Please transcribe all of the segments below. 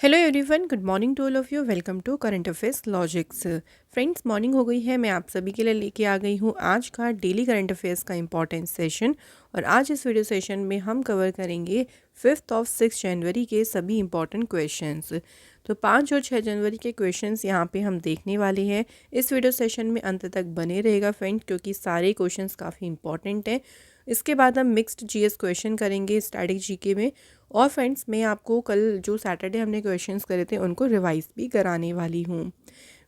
Hello everyone, good morning to all of you. Welcome to current affairs logics. Friends, morning हो गई है। मैं आप सभी के लिए लेके आ गई हूँ आज का डेली करंट अफेयर्स का इंपॉर्टेंट सेशन। और आज इस वीडियो सेशन में हम कवर करेंगे 5th और 6 जनवरी के सभी इंपॉर्टेंट क्वेश्चंस। तो 5 और 6 जनवरी के क्वेश्चंस यहाँ पे हम देखने वाले हैं। इस वीडियो सेशन में अंत तक बने रहेगा फ्रेंड्स, क्योंकि सारे क्वेश्चंस काफ़ी इंपॉर्टेंट हैं। इसके बाद हम मिक्स्ड जीएस क्वेश्चन करेंगे स्टैटिक जीके में। और फ्रेंड्स, मैं आपको कल जो सैटरडे हमने क्वेश्चंस करे थे उनको रिवाइज भी कराने वाली हूँ।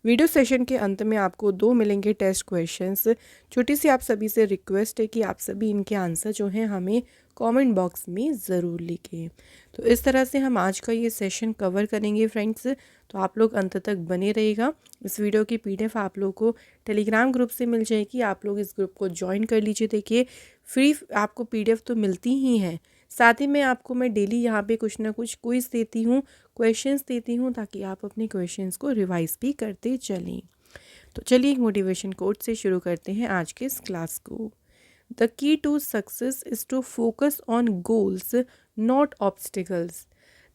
वीडियो सेशन के अंत में आपको 2 मिलेंगे टेस्ट क्वेश्चंस। छोटी सी आप सभी से रिक्वेस्ट है कि आप सभी इनके आंसर जो हैं हमें कमेंट बॉक्स में ज़रूर लिखें। तो इस तरह से हम आज का ये सेशन कवर करेंगे फ्रेंड्स। तो आप लोग अंत तक बने रहिएगा। इस वीडियो की पीडीएफ आप लोग को टेलीग्राम ग्रुप से मिल जाएगी। आप लोग इस ग्रुप को ज्वाइन कर लीजिए। देखिए, फ्री आपको पीडीएफ तो मिलती ही हैं, साथ ही में आपको मैं डेली यहाँ पे कुछ ना कुछ क्विज देती हूँ, क्वेश्चंस देती हूँ, ताकि आप अपने क्वेश्चंस को रिवाइज भी करते चलें। तो चलिए एक मोटिवेशन कोट से शुरू करते हैं आज के इस क्लास को। The key to success is to focus on goals not obstacles.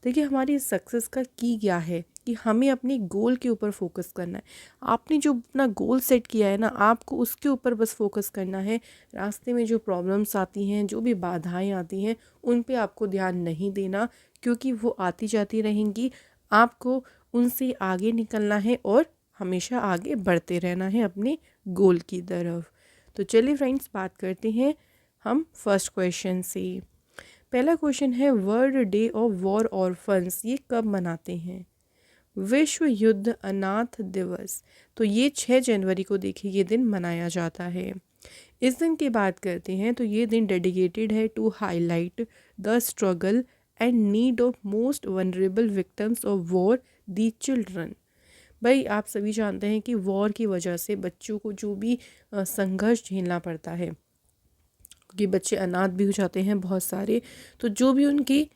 देखिए, हमारी सक्सेस का की क्या है कि हमें अपने गोल के ऊपर फोकस करना है। आपने जो अपना गोल सेट किया है ना, आपको उसके ऊपर बस फोकस करना है। रास्ते में जो प्रॉब्लम्स आती हैं, जो भी बाधाएं आती हैं, उन पे आपको ध्यान नहीं देना, क्योंकि वो आती जाती रहेंगी। आपको उनसे आगे निकलना है और हमेशा आगे बढ़ते रहना है अपने गोल की तरफ। तो चलिए फ्रेंड्स, बात करते हैं हम फर्स्ट क्वेश्चन से। पहला क्वेश्चन है, world day of war orphans ये कब मनाते हैं? विश्व युद्ध अनाथ दिवस। तो ये 6 जनवरी को देखिए ये दिन मनाया जाता है। इस दिन की बात करते हैं तो ये दिन डेडिकेटेड है to highlight the struggle and need of most vulnerable victims of war, the children. भाई, आप सभी जानते हैं कि वॉर की वजह से बच्चों को जो भी संघर्ष झेलना पड़ता है, क्योंकि बच्चे अनाथ भी हो जाते हैं बहुत सारे। तो जो भी उनकी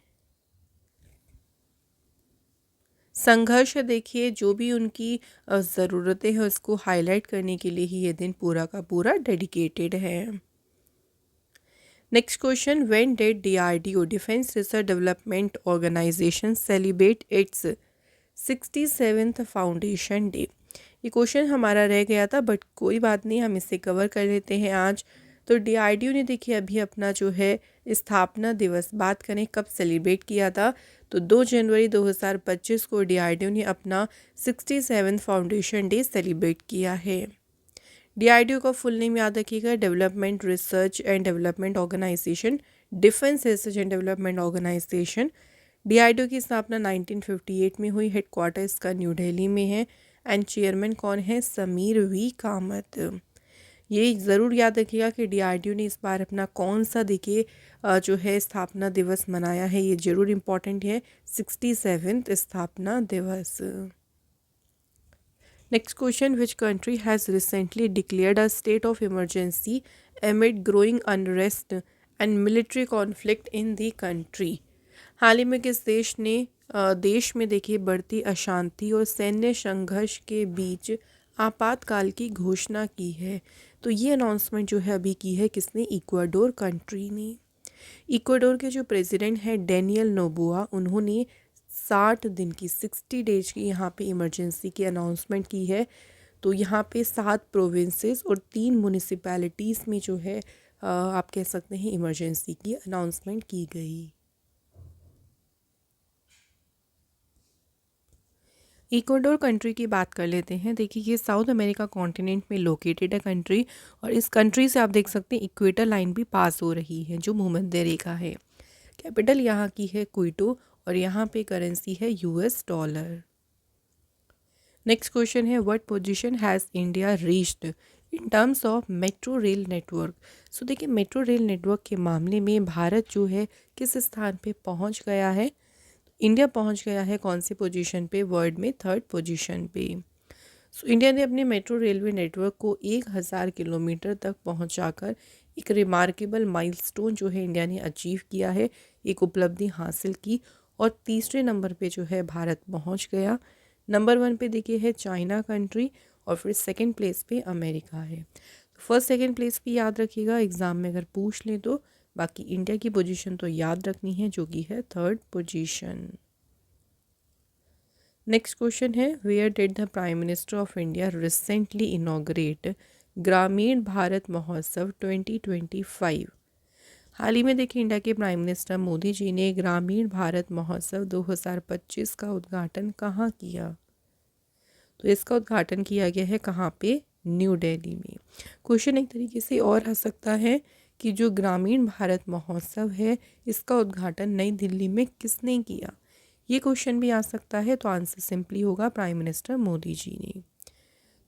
संघर्ष है, देखिए जो भी उनकी ज़रूरतें हैं उसको हाईलाइट करने के लिए ही ये दिन पूरा का पूरा डेडिकेटेड है। Next question, when did DRDO defence research development organisation celebrate its 67th foundation day? ये क्वेश्चन हमारा रह गया था, बट कोई बात नहीं, हम इसे कवर कर लेते हैं आज। तो डीआरडीओ ने देखिए अभी अपना जो है स्थापना दिवस, बात करें कब सेलिब्रेट किया था, तो 2 जनवरी 2025 को डीआरडीओ ने अपना 67th फाउंडेशन डे सेलिब्रेट किया है। डीआरडीओ का फुल नेम याद रखिएगा, development research and development organisation, defence research and development organisation. DRDO की स्थापना 1958 में हुई। हेडक्वार्टर इसका न्यू दिल्ली में है। एंड चेयरमैन कौन है? समीर वी कामत। ये ज़रूर याद रखिएगा कि डीआरडीओ ने इस बार अपना कौन सा देखिए जो है स्थापना दिवस मनाया है, ये ज़रूर इम्पॉर्टेंट है, 67th स्थापना दिवस। Next question, which country has recently declared a state of emergency amid growing unrest and military conflict in the country? हाल ही में किस देश ने देश में देखिए बढ़ती अशांति और सैन्य संघर्ष के बीच आपातकाल की घोषणा की है? तो ये अनाउंसमेंट जो है अभी की है किसने? इक्वाडोर कंट्री ने। इक्वाडोर के जो प्रेसिडेंट हैं डेनियल नोबोआ, उन्होंने 60 दिन की 60 डेज की यहाँ पे इमरजेंसी की अनाउंसमेंट की है। तो यहाँ पे 7 प्रोविंसेस और 3 म्यूनिसिपैलिटीज़ में जो है आप कह सकते हैं इमरजेंसी की अनाउंसमेंट की गई। इक्वाडोर कंट्री की बात कर लेते हैं। देखिए, ये साउथ अमेरिका कॉन्टिनेंट में लोकेटेड है कंट्री, और इस कंट्री से आप देख सकते हैं इक्वेटर लाइन भी पास हो रही है जो भूमध्य रेखा है। कैपिटल यहाँ की है क्विटो, और यहाँ पे करेंसी है यूएस डॉलर। नेक्स्ट क्वेश्चन है, what position has India reached in terms of metro rail network? So देखिए, मेट्रो रेल नेटवर्क के मामले में भारत जो है किस स्थान पे पहुँच गया है? इंडिया पहुंच गया है कौन सी पोजीशन पे? वर्ल्ड में 3rd पोजीशन पे। सो इंडिया ने अपने मेट्रो रेलवे नेटवर्क को 1000 किलोमीटर तक पहुंचाकर एक रिमार्केबल माइलस्टोन जो है इंडिया ने अचीव किया है, एक उपलब्धि हासिल की। और तीसरे नंबर पे जो है भारत पहुंच गया। नंबर 1 पे देखिए है चाइना कंट्री, और फिर सेकंड प्लेस पे अमेरिका है। फर्स्ट सेकंड प्लेस भी याद रखिएगा, एग्ज़ाम में अगर पूछ लें तो। बाकी इंडिया की पोजीशन तो याद रखनी है, जो कि है 3rd पोजीशन। नेक्स्ट क्वेश्चन है, where did the prime minister of India recently inaugurate Grameen Bharat महोत्सव 2025? हाल ही में देखिए इंडिया के प्राइम मिनिस्टर मोदी जी ने ग्रामीण भारत महोत्सव 2025 का उद्घाटन कहाँ किया? तो इसका उद्घाटन किया गया है कहाँ पे? न्यू दिल्ली में। क्वेश्चन एक तरीके से और आ सकता है कि जो ग्रामीण भारत महोत्सव है इसका उद्घाटन नई दिल्ली में किसने किया? ये क्वेश्चन भी आ सकता है। तो आंसर सिंपली होगा प्राइम मिनिस्टर मोदी जी ने।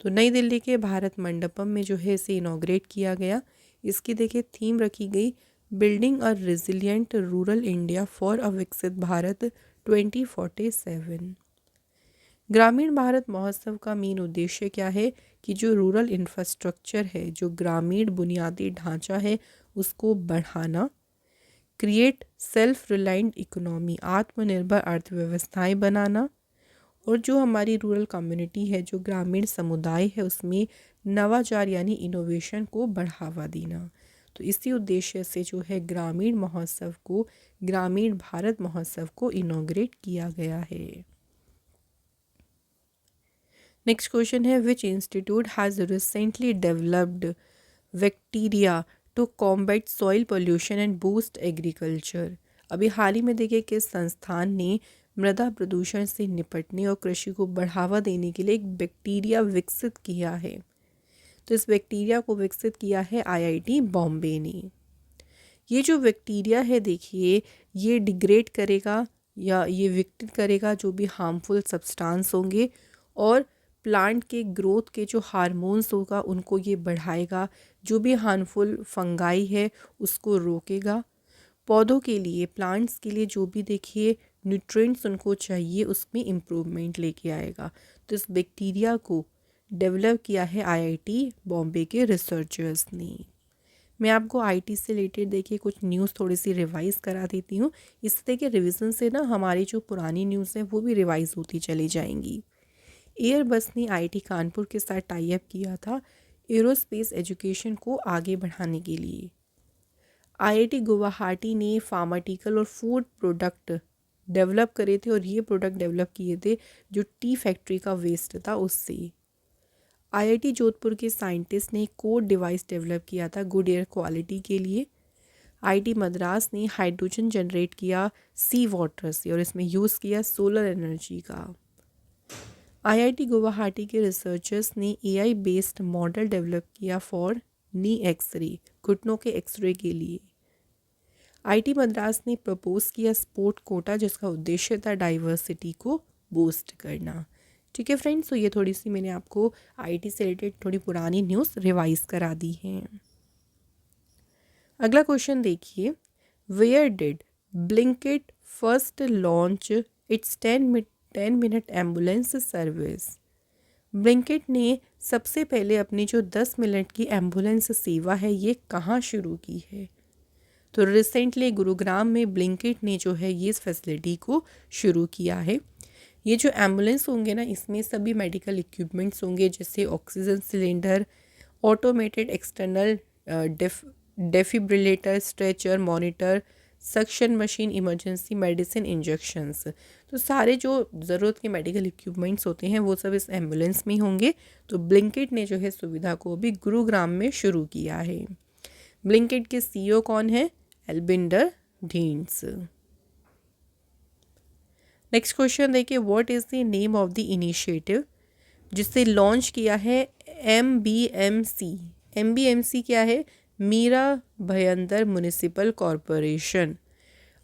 तो नई दिल्ली के भारत मंडपम में जो है इसे इनॉग्रेट किया गया। इसकी देखिए थीम रखी गई, building a resilient rural India for a विकसित भारत 2047। ग्रामीण भारत महोत्सव का मेन उद्देश्य क्या है कि जो रूरल इंफ्रास्ट्रक्चर है, जो ग्रामीण बुनियादी ढांचा है, उसको बढ़ाना, क्रिएट सेल्फ रिलायंट इकोनॉमी, आत्मनिर्भर अर्थव्यवस्थाएं बनाना, और जो हमारी रूरल कम्युनिटी है, जो ग्रामीण समुदाय है, उसमें नवाचार यानी इनोवेशन को बढ़ावा देना। तो इसी उद्देश्य से जो है ग्रामीण महोत्सव को, ग्रामीण भारत महोत्सव को इनॉग्रेट किया गया है। नेक्स्ट क्वेश्चन है, which institute has recently developed bacteria to combat soil pollution and boost agriculture? अभी हाल ही में देखिए किस संस्थान ने मृदा प्रदूषण से निपटने और कृषि को बढ़ावा देने के लिए एक बैक्टीरिया विकसित किया है? तो इस बैक्टीरिया को विकसित किया है आईआईटी बॉम्बे ने। ये जो बैक्टीरिया है देखिए, ये डिग्रेड करेगा या ये विघटित करेगा जो भी हार्मफुल सब्सटेंस होंगे, और प्लांट के ग्रोथ के जो हार्मोन्स होगा उनको ये बढ़ाएगा, जो भी हार्मफुल फंगाई है उसको रोकेगा। पौधों के लिए, प्लांट्स के लिए जो भी देखिए न्यूट्रिएंट्स उनको चाहिए उसमें इम्प्रूवमेंट लेके आएगा। तो इस बैक्टीरिया को डेवलप किया है आईआईटी बॉम्बे के रिसर्चर्स ने। मैं आपको आईटी से रिलेटेड देखिए कुछ न्यूज़ थोड़ी सी रिवाइज करा देती हूँ। इससे देखिए रिवीजन से ना हमारी जो पुरानी न्यूज़ हैं वो भी रिवाइज होती चली जाएंगी। एयरबस ने आईआईटी कानपुर के साथ टाई अप किया था एरोस्पेस एजुकेशन को आगे बढ़ाने के लिए। आईआईटी गुवाहाटी ने फार्माटिकल और फूड प्रोडक्ट डेवलप करे थे, और ये प्रोडक्ट डेवलप किए थे जो टी फैक्ट्री का वेस्ट था उससे। आईआईटी जोधपुर के साइंटिस्ट ने कोड डिवाइस डेवलप किया था गुड एयर क्वालिटी के लिए। आईआईटी मद्रास ने हाइड्रोजन जनरेट किया सी वाटर से, और इसमें यूज़ किया सोलर एनर्जी का। आईआईटी गुवाहाटी के रिसर्चर्स ने एआई बेस्ड मॉडल डेवलप किया फॉर नी एक्सरे, घुटनों के एक्सरे के लिए। आईआईटी मद्रास ने प्रपोज किया स्पोर्ट कोटा, जिसका उद्देश्य था डाइवर्सिटी को बूस्ट करना। ठीक है फ्रेंड्स, तो ये थोड़ी सी मैंने आपको आईआईटी से रिलेटेड थोड़ी पुरानी न्यूज़ रिवाइज करा दी है। अगला क्वेश्चन देखिए, where did Blinkit first launch its 10 minute ambulance service? Blinkit ने सबसे पहले अपनी जो 10 मिनट की एम्बुलेंस सेवा है ये कहाँ शुरू की है? तो रिसेंटली गुरुग्राम में ब्लिंकिट ने जो है ये इस फैसिलिटी को शुरू किया है। ये जो एम्बुलेंस होंगे ना, इसमें सभी मेडिकल इक्विपमेंट्स होंगे, जैसे oxygen cylinder, automated external defibrillator, stretcher, monitor, suction machine, emergency medicine, injections. तो सारे जो ज़रूरत के मेडिकल इक्विपमेंट्स होते हैं वो सब इस एम्बुलेंस में होंगे। तो ब्लिंकिट ने जो है सुविधा को भी गुरुग्राम में शुरू किया है। ब्लिंकिट के सीईओ कौन है? एल्बिंडर ढींस। नेक्स्ट क्वेश्चन देखिए, what is the name of the initiative जिसे लॉन्च किया है MBMC? MBMC क्या है? Mira Bhayandar municipal corporation.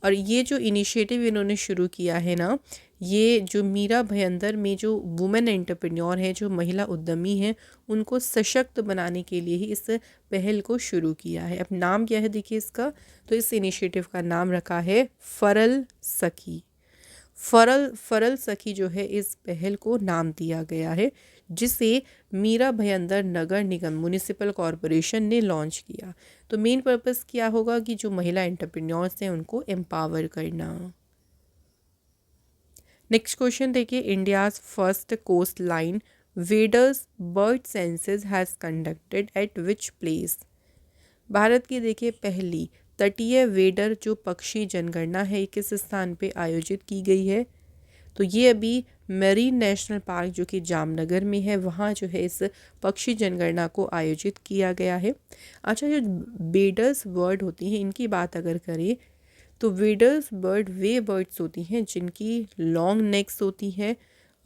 और ये जो इनिशिएटिव इन्होंने शुरू किया है ना, ये जो मीरा भयंदर में जो वुमेन एंटरप्रेन्योर हैं, जो महिला उद्यमी हैं, उनको सशक्त बनाने के लिए ही इस पहल को शुरू किया है। अब नाम क्या है देखिए इसका, तो इस इनिशिएटिव का नाम रखा है फरल सखी। फरल सखी जो है इस पहल को नाम दिया गया है, जिसे मीरा भयंदर नगर निगम म्युनिसिपल कॉरपोरेशन ने लॉन्च किया। तो मेन पर्पस क्या होगा कि जो महिला एंटरप्रेन्योर्स हैं उनको एम्पावर करना। नेक्स्ट क्वेश्चन देखिए, India's first coast line waders bird census has conducted at which place? Bharat की देखिए पहली तटीय वेडर जो पक्षी जनगणना है किस स्थान पे आयोजित की गई है? तो ये अभी मेरीन नेशनल पार्क जो कि जामनगर में है, वहाँ जो है इस पक्षी जनगणना को आयोजित किया गया है। अच्छा, जो बेडर्स बर्ड होती हैं इनकी बात अगर करें तो वेडर्स बर्ड वे बर्ड्स होती हैं जिनकी लॉन्ग नेक्स होती हैं,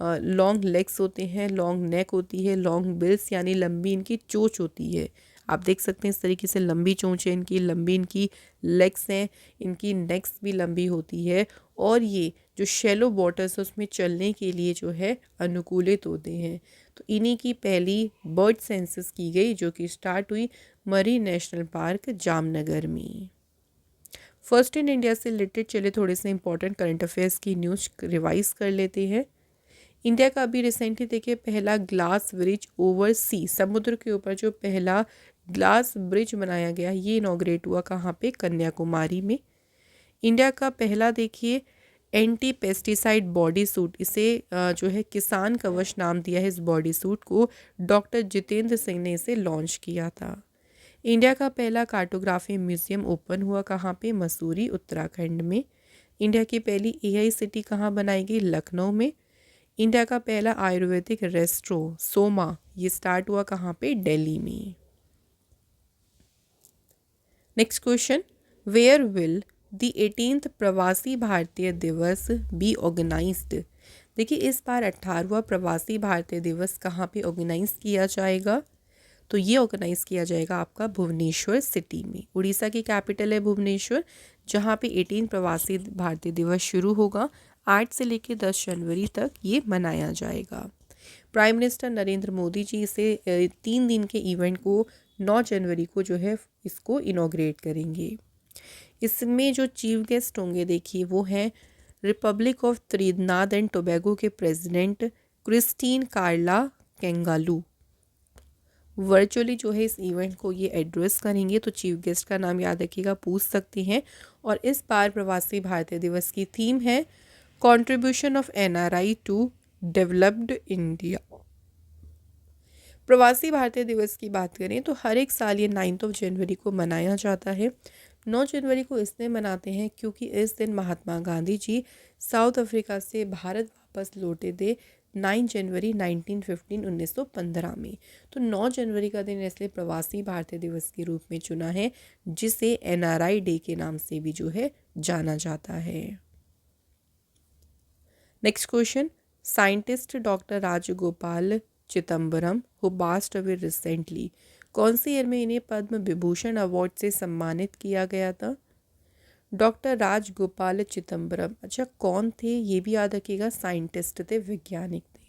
लॉन्ग लेग्स होते हैं, लॉन्ग नेक होती है, लॉन्ग बिल्स यानी लंबी इनकी चोंच होती है। आप देख सकते हैं इस तरीके से लंबी चोंच है इनकी, लंबी इनकी लेग्स हैं, इनकी नेक्स भी लंबी होती है और ये जो शैलो वाटर्स है उसमें चलने के लिए जो है अनुकूलित होते हैं। तो इन्हीं की पहली बर्ड सेंसस की गई जो कि स्टार्ट हुई मरीन नेशनल पार्क जामनगर में। फर्स्ट इन इंडिया से रिलेटेड चले थोड़े से इंपॉर्टेंट करंट अफेयर्स की न्यूज़ रिवाइज कर लेते हैं। इंडिया का अभी रिसेंटली देखिए पहला ग्लास ब्रिज ओवर सी, समुद्र के ऊपर जो पहला ग्लास ब्रिज बनाया गया ये इनॉग्रेट हुआ कहाँ पे, कन्याकुमारी में। इंडिया का पहला देखिए एंटी पेस्टिसाइड बॉडी सूट, इसे जो है किसान कवच नाम दिया है इस बॉडी सूट को, डॉक्टर जितेंद्र सिंह ने इसे लॉन्च किया था। इंडिया का पहला कार्टोग्राफी म्यूजियम ओपन हुआ कहाँ पे, मसूरी उत्तराखंड में। इंडिया की पहली एआई सिटी कहाँ बनाई गई, लखनऊ में। इंडिया का पहला आयुर्वेदिक रेस्टोरेंट सोमा ये स्टार्ट हुआ कहाँ पे, दिल्ली में। Next question, where will the 18th Pravasi Bharatiya दिवस बी ऑर्गेनाइज्ड। देखिए इस बार 18वां प्रवासी भारतीय दिवस कहाँ पे ऑर्गेनाइज किया जाएगा, तो ये ऑर्गेनाइज किया जाएगा आपका भुवनेश्वर सिटी में। उड़ीसा की कैपिटल है भुवनेश्वर, जहाँ पे 18 प्रवासी भारतीय दिवस शुरू होगा। 8 से लेकर 10 जनवरी तक ये मनाया जाएगा। प्राइम मिनिस्टर नरेंद्र मोदी जी इसे 3 दिन के इवेंट को 9 जनवरी को जो है इसको इनॉग्रेट करेंगे। इसमें जो चीफ गेस्ट होंगे देखिए वो हैं रिपब्लिक ऑफ त्रिनाद एंड टोबैगो के प्रेसिडेंट क्रिस्टीन कार्ला केंगालू। वर्चुअली जो है इस इवेंट को ये एड्रेस करेंगे, तो चीफ गेस्ट का नाम याद रखिएगा, पूछ सकते हैं। और इस बार प्रवासी भारतीय दिवस की थीम है contribution of NRI to developed India. Pravasi Bharatiya दिवस की बात करें तो हर एक साल ये 9 जनवरी को मनाया जाता है। 9 जनवरी को इसलिए मनाते हैं क्योंकि इस दिन महात्मा गांधी जी साउथ अफ्रीका से भारत वापस लौटे थे 9 जनवरी 1915 में। तो 9 जनवरी का दिन इसलिए प्रवासी भारतीय दिवस के रूप में चुना है, जिसे एनआरआई डे के नाम से भी जो है जाना जाता है। Next question, scientist doctor Rajagopala Chidambaram who passed away recently, कौन से ईयर में इन्हें पद्म विभूषण अवार्ड से सम्मानित किया गया था। डॉक्टर राजगोपाल चिदम्बरम, अच्छा कौन थे ये भी याद रखिएगा, साइंटिस्ट थे, वैज्ञानिक थे।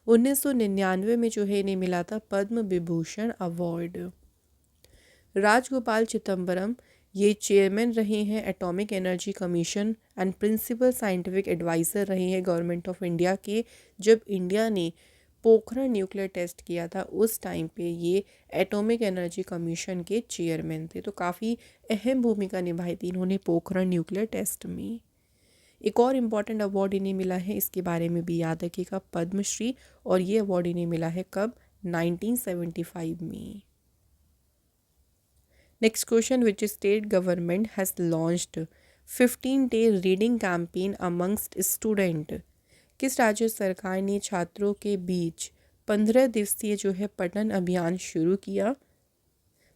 1999 में जो है इन्हें मिला था पद्म विभूषण अवार्ड। राजगोपाल चिदम्बरम ये चेयरमैन रहे हैं atomic energy commission and principal scientific adviser रहे हैं गवर्नमेंट ऑफ इंडिया के। जब इंडिया ने पोखरण न्यूक्लियर टेस्ट किया था उस टाइम पे ये एटॉमिक एनर्जी कमीशन के चेयरमैन थे, तो काफ़ी अहम भूमिका निभाई थी इन्होंने पोखरण न्यूक्लियर टेस्ट में। एक और इम्पॉर्टेंट अवार्ड इन्हें मिला है, इसके बारे में भी याद रखिएगा, पद्मश्री, और ये अवार्ड इन्हें मिला है कब, 1975 में। Next question, which state government has launched 15-day reading campaign amongst student. किस राज्य सरकार ने छात्रों के बीच 15 दिवसीय जो है पठन अभियान शुरू किया।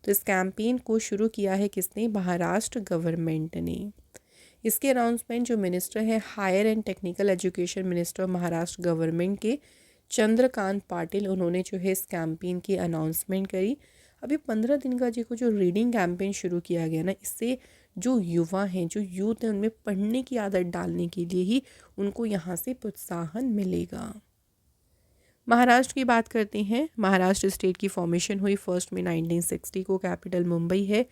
तो इस कैंपेन को शुरू किया है किसने, महाराष्ट्र गवर्नमेंट ने। इसके अनाउंसमेंट जो मिनिस्टर है higher and technical education minister Maharashtra government के चंद्रकांत पाटिल, उन्होंने जो है इस कैंपेन की अनाउंसमेंट करी। अभी 15 दिन का जो रीडिंग कैंपेन शुरू किया गया ना, इससे जो युवा हैं, जो यूथ हैं, उनमें पढ़ने की आदत डालने के लिए ही उनको यहाँ से प्रोत्साहन मिलेगा। महाराष्ट्र की बात करते हैं। महाराष्ट्र स्टेट की फॉर्मेशन हुई फर्स्ट में 1960 को, कैपिटल मुंबई है,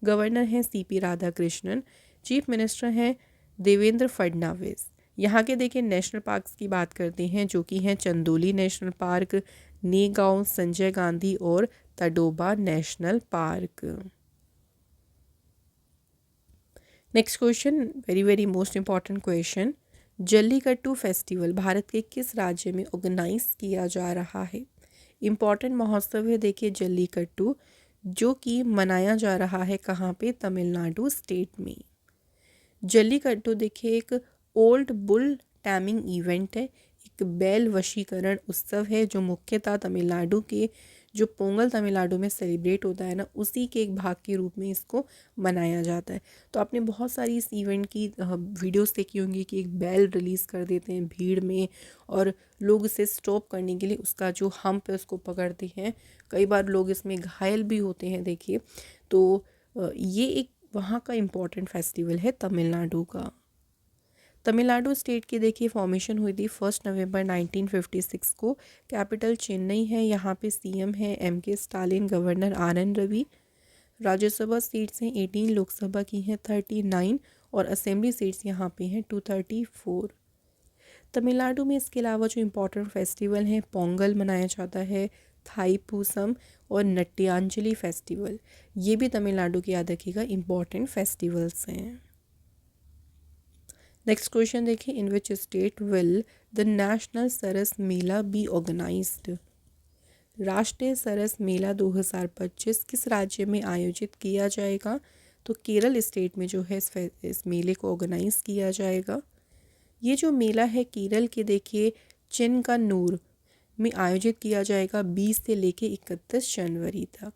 गवर्नर हैं सीपी राधाकृष्णन, चीफ मिनिस्टर हैं देवेंद्र फडणवीस। यहाँ के देखिए नेशनल पार्क्स की बात करते हैं जो कि हैं चंदोली नेशनल पार्क, नेगांव, संजय गांधी और Tadoba national park. Next question, very very most important question, jallikattu festival Bharat के किस राज्य में ऑर्गेनाइज किया जा रहा है। इम्पॉर्टेंट महोत्सव है देखिए जल्लीकट्टू, जो कि मनाया जा रहा है कहाँ पे, तमिलनाडु स्टेट में। जल्लीकट्टू देखिए एक ओल्ड बुल टैमिंग इवेंट है, एक बैल वशीकरण उत्सव है जो मुख्यतः तमिलनाडु के जो पोंगल तमिलनाडु में सेलिब्रेट होता है ना, उसी के एक भाग के रूप में इसको मनाया जाता है। तो आपने बहुत सारी इस इवेंट की वीडियोस देखी होंगी कि एक बैल रिलीज़ कर देते हैं भीड़ में और लोग इसे स्टॉप करने के लिए उसका जो हम्प है उसको पकड़ते हैं। कई बार लोग इसमें घायल भी होते हैं देखिए। तो ये एक वहाँ का इम्पोर्टेंट फेस्टिवल है तमिलनाडु का। तमिलनाडु स्टेट की देखिए फॉर्मेशन हुई थी 1 नवंबर 1956 को। कैपिटल चेन्नई है, यहाँ पे सीएम है MK Stalin, governor RN Ravi. Rajya Sabha seats हैं 18, लोकसभा की हैं 39 और असेंबली सीट्स यहाँ पे हैं 234। तमिलनाडु में इसके अलावा जो इम्पोर्टेंट फेस्टिवल हैं, पोंगल मनाया जाता है, थाईपुसम और नट्यांजलि फेस्टिवल, ये भी तमिलनाडु की याद रखिएगा इम्पोर्टेंट फेस्टिवल्स हैं। नेक्स्ट क्वेश्चन देखिए, in which state will the national Saras Mela be organised? राष्ट्रीय सरस मेला 2025 किस राज्य में आयोजित किया जाएगा? तो केरल स्टेट में जो है इस मेले को ऑर्गेनाइज किया जाएगा। ये जो मेला है केरल के देखिए चिनकन्नूर में आयोजित किया जाएगा 20 से लेके 31 जनवरी तक।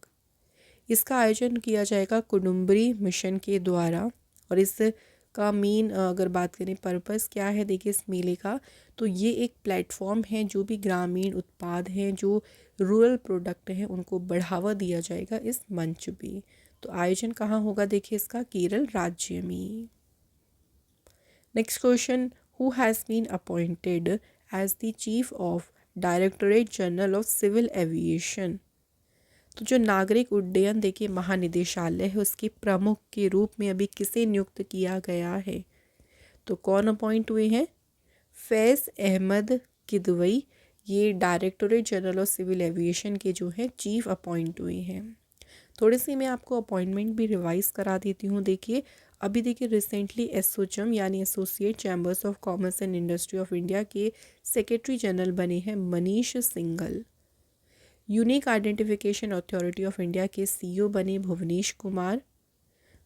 इसका आयोजन किया जाएगा कुडुम्बरी मिशन के द्वारा। और इसका मेन अगर बात करें पर्पस क्या है देखिए इस मेले का, तो ये एक प्लेटफॉर्म है जो भी ग्रामीण उत्पाद हैं, जो रूरल प्रोडक्ट हैं, उनको बढ़ावा दिया जाएगा इस मंच पे। तो आयोजन कहाँ होगा देखिए इसका, केरल राज्य में। Next question, who has been appointed as the chief of directorate general of civil aviation? तो जो नागरिक उड्डयन देखिए महानिदेशालय है उसके प्रमुख के रूप में अभी किसे नियुक्त किया गया है? तो कौन अपॉइंट हुए हैं? फैज़ अहमद किदवई, ये directorate general of civil aviation के जो है चीफ अपॉइंट हुए हैं। थोड़ी सी मैं आपको अपॉइंटमेंट भी रिवाइज करा देती हूँ। देखिए अभी देखिए रिसेंटली एसोचम यानी associate chambers of commerce and industry of India के सेक्रेटरी जनरल बने हैं Manish Singhal. Unique identification authority of India के CEO बने Bhuvnesh Kumar.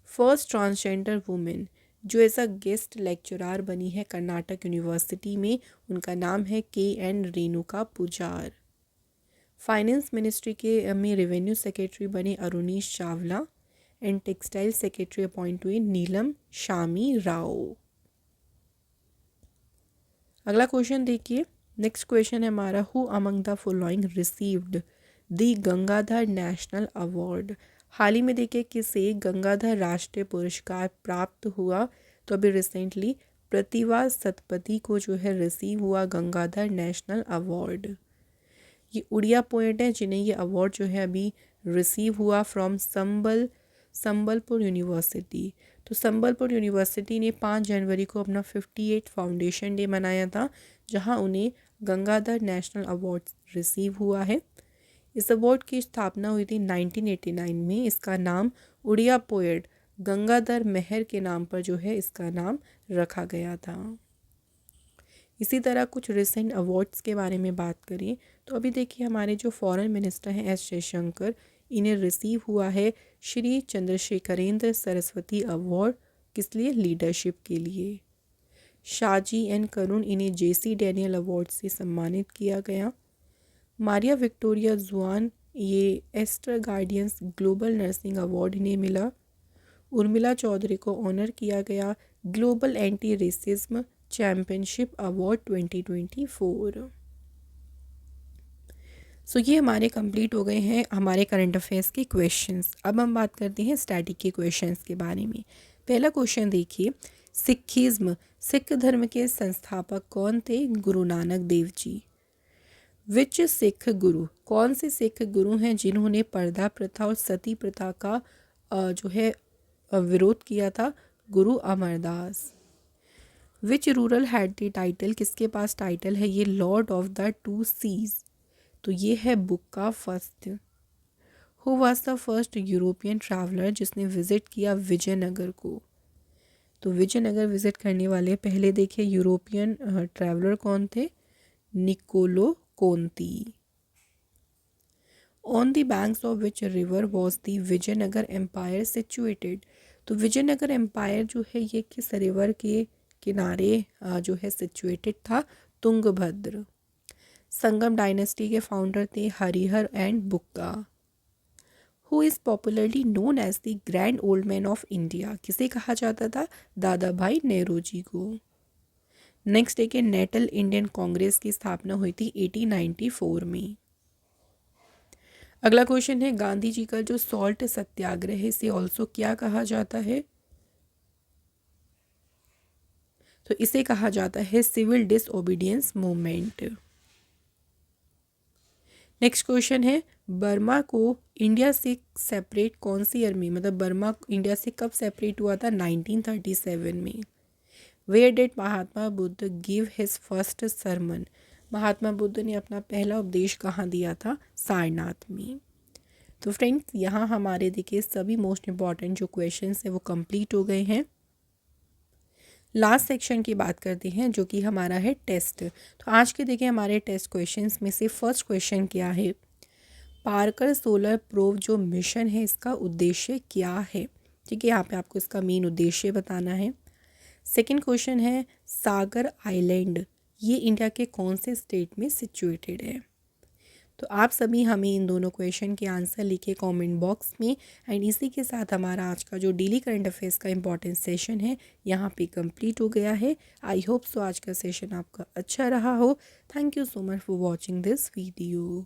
First transgender women जो एज अ गेस्ट लेक्चरार बनी है कर्नाटक यूनिवर्सिटी में, उनका नाम है KN Renuka Pujar. Finance ministry के में रेवेन्यू सेक्रेटरी बने Arunish Chawla and textile secretary appoint हुए नीलम शामी राव। अगला क्वेश्चन देखिए, नेक्स्ट क्वेश्चन है हमारा, who among the following received the Gangadhar national award? हाल ही में देखिए किसे गंगाधर राष्ट्रीय पुरस्कार प्राप्त हुआ? तो अभी रिसेंटली प्रतिभा सतपथी को जो है रिसीव हुआ गंगाधर नेशनल अवार्ड। ये उड़िया पोएट हैं जिन्हें ये अवार्ड जो है अभी रिसीव हुआ फ्रॉम संबलपुर यूनिवर्सिटी। तो संबलपुर यूनिवर्सिटी ने 5 जनवरी को अपना 58 फाउंडेशन डे मनाया था, जहां उन्हें गंगाधर नेशनल अवार्ड रिसीव हुआ है। इस अवार्ड की स्थापना हुई थी 1989 में। इसका नाम उड़िया पोएट गंगाधर मेहर के नाम पर जो है इसका नाम रखा गया था। इसी तरह कुछ रिसेंट अवार्ड्स के बारे में बात करें तो अभी देखिए हमारे जो फॉरेन मिनिस्टर हैं S जयशंकर, इन्हें रिसीव हुआ है श्री चंद्रशेखरेंद्र सरस्वती अवार्ड। किस लिए? लीडरशिप के लिए। शाजी N करुण, इन्हें JC डैनियल अवार्ड से सम्मानित किया गया। मारिया विक्टोरिया जुआन, ये Aster guardians global nursing award इन्हें मिला। उर्मिला चौधरी को ऑनर किया गया global anti racism championship award 2024। So ये हमारे कंप्लीट हो गए हैं हमारे करंट अफेयर्स के क्वेश्चंस। अब हम बात करते हैं स्टैटिक के क्वेश्चंस के बारे में। पहला क्वेश्चन देखिए, सिखिज्म सिख धर्म के संस्थापक कौन थे? गुरु नानक देव जी। विच सिख गुरु, कौन से सिख गुरु हैं जिन्होंने पर्दा प्रथा और सती प्रथा का जो है विरोध किया था? गुरु अमरदास। विच रूरल हैड द टाइटल, किसके पास टाइटल है ये लॉर्ड ऑफ द 2 सीज? तो ये है Bukka first. Who was the first European traveller जिसने विजिट किया विजयनगर को? तो विजयनगर विजिट करने वाले पहले देखिए यूरोपियन ट्रैवलर कौन थे? Niccolo Conti. On the banks of which river was the Vijayanagar empire situated? तो विजयनगर एम्पायर जो है ये किस रिवर के किनारे जो है सिचुएटेड था? तुंगभद्र। संगम डायनेस्टी के फाउंडर थे Harihara and Bukka. Who is popularly known as the grand old man of India? किसे कहा जाता था? दादा भाई नेहरू जी को। नेक्स्ट है कि नेटल इंडियन कांग्रेस की स्थापना हुई थी 1894 में। अगला क्वेश्चन है गांधी जी का जो सॉल्ट सत्याग्रह है इसे ऑल्सो क्या कहा जाता है? तो इसे कहा जाता है civil disobedience movement. Next question है बर्मा को इंडिया से सेपरेट कौन सी ईयर में, मतलब बर्मा इंडिया से कब सेपरेट हुआ था? 1937 में। Where did Mahatma Buddha give his first sermon? Mahatma Buddha ने अपना पहला उपदेश कहाँ दिया था? सारनाथ में। तो फ्रेंड्स यहाँ हमारे देखिए सभी मोस्ट इम्पॉर्टेंट जो क्वेश्चंस हैं वो कंप्लीट हो गए हैं। लास्ट सेक्शन की बात करते हैं जो कि हमारा है टेस्ट। तो आज के देखिए हमारे टेस्ट क्वेश्चंस में से फर्स्ट क्वेश्चन क्या है? पार्कर सोलर प्रोब जो मिशन है इसका उद्देश्य क्या है? ठीक है, यहाँ पे आपको इसका मेन उद्देश्य बताना है। सेकंड क्वेश्चन है सागर आइलैंड ये इंडिया के कौन से स्टेट में सिचुएटेड है? तो आप सभी हमें इन दोनों क्वेश्चन के आंसर लिखे कमेंट बॉक्स में। एंड इसी के साथ हमारा आज का जो डेली करंट अफेयर्स का इंपॉर्टेंट सेशन है यहाँ पे कंप्लीट हो गया है। आई होप सो आज का सेशन आपका अच्छा रहा हो। Thank you so much for watching this video.